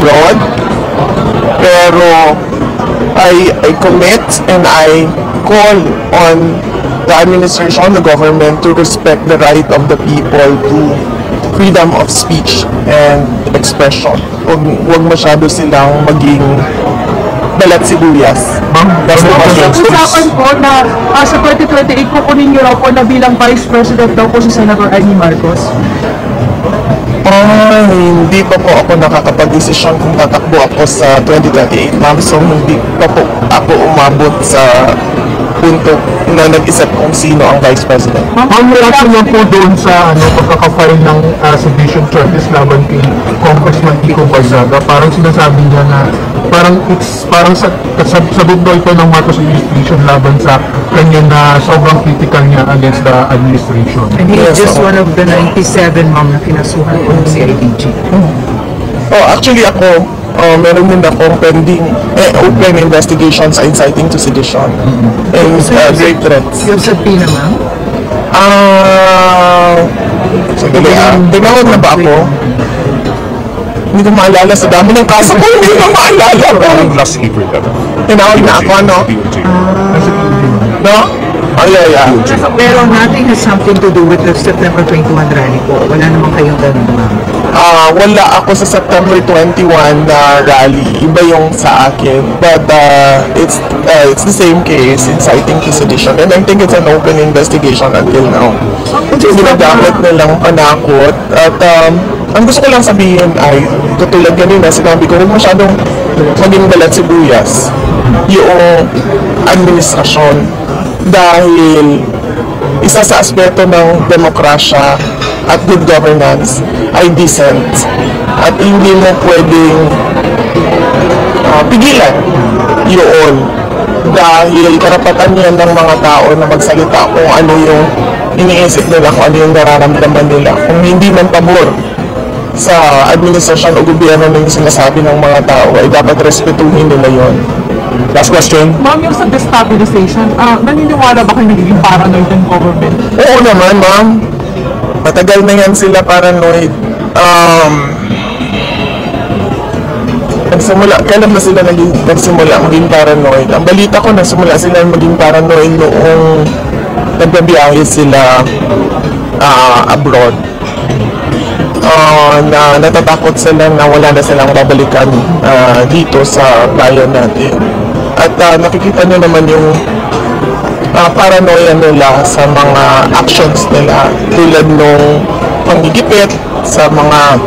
abroad. Pero I commit and I call on the administration, the government, to respect the right of the people to freedom of speech and expression. Huwag masyado silang maging balat sibuyas. That's the message. Usapan po na sa 2028 kukunin niyo raw po na bilang Vice President daw po si Senator Amy Marcos. Hindi pa po ako nakakapag-desisyon kung tatakbo ako sa 2028, ma'am. So, hindi pa po ako umabot sa punto na nag-isip kung sino ang Vice President. Ang reaction mo po doon sa pagkaka-file ng sedition charges laban kay Congressman Kiko Barzaga, parang sinasabi niya na parang sagot daw ito ng Marcos administration laban sa kanya na sobrang critical niya against the administration. And he is just one of the 97 na kinasuhan po ng CIDG. Actually ako, meron din akong pending open investigation sa inciting to sedition and grave threats. Yung subpoena, ma'am? Tinawag na ba ako? Hindi ko maalala sa dami ng kaso ko, hindi ko maalala. Last April ka ba? Tinawag na ako, no? No? Oh, yeah. Pero nothing has something to do with the September 21 rally po. Wala naman kayong ganun, ma'am. Wala ako sa September 21 na rally. Iba yung sa akin. But it's the same case, inciting to sedition. And I think it's an open investigation until now. Ginagamit nilang panakot. At ang gusto ko lang sabihin ay, katulad kanina, sinabi ko, huwag masyadong maging balat sibuyas yung administrasyon. Dahil isa sa aspeto ng demokrasya at good governance ay decent. At hindi mo pwedeng pigilan yun. Dahil karapatan yan ng mga tao na magsalita kung ano yung iniisip nila, kung ano yung nararamdaman nila. Kung hindi man pabor sa administrasyon o gobyerno na yung sinasabi ng mga tao, ay dapat respetuhin nila yon. Last question. Ma'am, yung sa destabilization, naniniwala ba kayo nagiging paranoid ng government? Oo naman, ma'am. Matagal na yan sila paranoid. Kailan ba sila nagsimula maging paranoid? Ang balita ko, nagsimula sila maging paranoid noong nagbabiyahe sila abroad. Na natatakot sila na wala na silang babalikan dito sa bayan natin. At nakikita nyo naman yung paranoia nila sa mga actions nila, tulad nung panggigipit sa mga